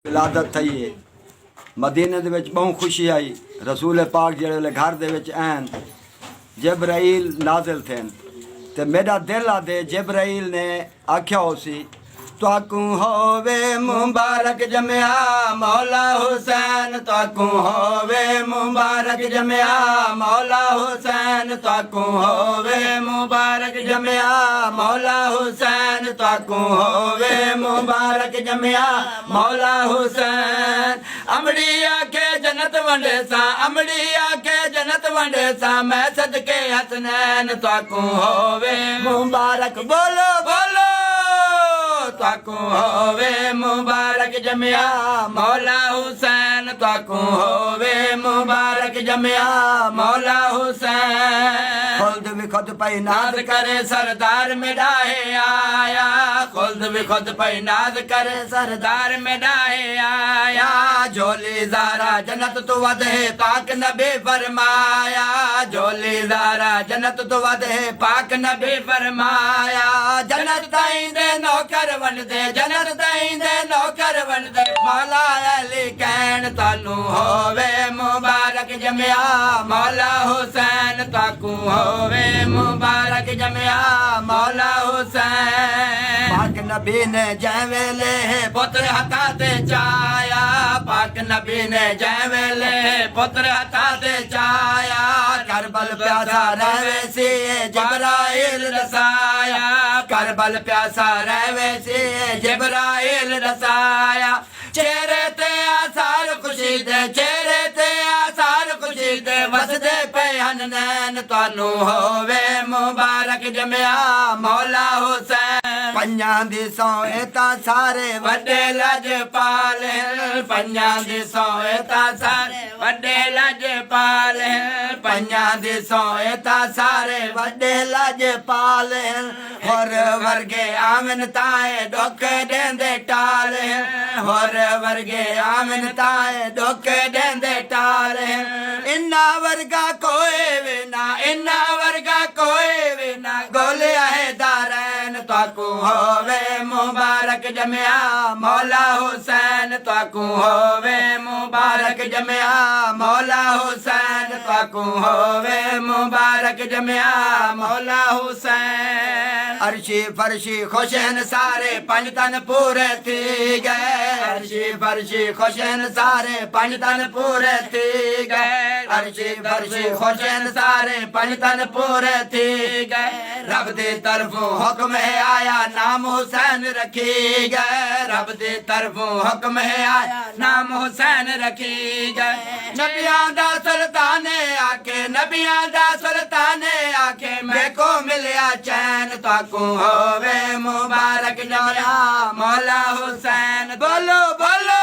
विलादत थी है मदीने दे विच बहुत खुशी आई। रसूल पाक जेड़े घर दे विच आन जबराइल नाजिल थे ते मेरा दिल आदे जबराइल ने आख्या हो सी ताकू होवे मुबारक जमिया मौला हुसैन ताकू होवे मुबारक जमिया मौला हुसैन ताकू होवे मुबारक जमिया मौला हुसैन ताकू होवे मुबारक जमिया मौला हुसैन। अमड़ी आखे जन्नत वंडे सा अमड़ी आखे जन्नत वंडे सा मैं सदके हसनैन ताकू होवे मुबारक बोलो बोलो ताकू होवे मुबारक जमिया मौला हुसैन ताकू होवे मुबारक जमिया मौला हुसैन। खुल्द भी खुद पे नाज करे सरदार में डाहे आया खुल्द भी खुद पे नाज करे सरदार में डाहे आया। झोली ज़ारा जन्नत तो वधे पाक नबी फरमाया झोली ज़ारा जन्नत तो वधे पाक नबी फरमाया। जन्नत ताईं दे नौकर वंडदे जन्नत ताईं दे नौकर वंडदे मौला अली कहन तानू होवे मुबारक जमिया मौला हुसैन ताकू होवे मुबारक जमिया मौला हुसैन। पाक नबी ने जै वेले पुत्र हथा ते चाया पाक नबी ने जै वेले पुत्र हथा ते चाया। करबल प्यासा रहवे सी जबराइल रसाया करबल प्यासा रहवे सी जबराइल रसाया। चेहरे ते आसार खुशी दे चेहरे ते आसार खुशी दे वसदे पे हननैन तानू होवे मुबारक जमिया मौला हुसैन। पंजां दी सौए तां सारे वड्डे लजपाल पंजां दी सौए तां सारे वड्डे लजपाल पंजां दी सौए तां सारे वड्डे लजपाल। होर वर्गे आमन ताए दुख देंदे टाल होर वर्गे आमन ताए दुख देंदे टाल। इन्ना वर्गा कोई भी ना इन्ना वर्गा कोई भी ना गोलिया है दारैन ताकू होवे मुबारक जमिया मौला हुसैन ताकू होवे मुबारक जमिया मौला हुसैन ताकू होवे मुबारक जमिया मौला हुसैन। अर्शी फरशी खुशन सारे पंज तन पूरे थी गए अर्शी फरशी खुशन सारे पंज तन पूरे थी गए अर्शी फरशी खुशन सारे पंज तन पूरे थी गए। रब दे तरफों हुक्म है आया नाम हुसैन रखी गए रब दे तरफों हुक्म है आया नाम हुसैन रखी गए। नबियां दा सुल्तान आके नबियां दा सुल्तान आके मैं को मिलिया चैन ताकू होवे मुबारक जमिया मौला हुसैन। बोलो बोलो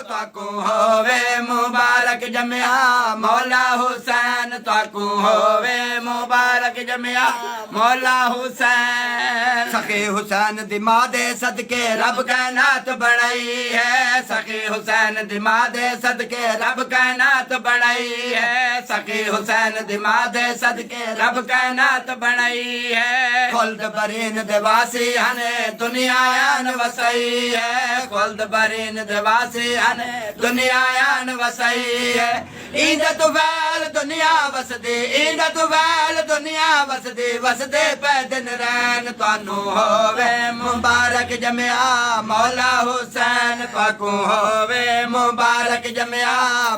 ताकू होवे मुबारक जमिया मौला हुसैन ताकू होवे मुबारक जमिया मौला हुसैन। सखी हुसैन दिमादे सदके रब कायनात बनाई है सखी हुसैन दिमादे सदके रब कायनात बनाई है सखी हुसैन दिमादे सदके रब कायनात बनाई है। खुल्द बरीन दिवासी हने दुनिया आन वसई है खुल्द बरीन दिवासी हने दुनिया आन वसई है। ईदत वैल दुनिया वसदी ईदत वैल दुनिया वसदी वसदे पे दिन रैन तानू होवे मुबारक जमिया मौला हुसैन ताकू होवे मुबारक जमिया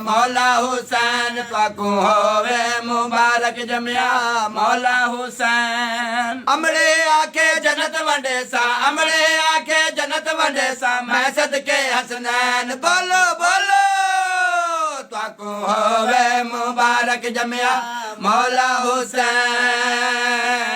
मौला हुसैन ताकू होवे मुबारक जमिया मौला हुसैन। अमड़े आके जन्नत वंडे सा अमड़े आके जन्नत वंडे सा मैं सदके हसनैन। बोलो बोलो ताकू होवे मुबारक जमिया मौला हुसैन।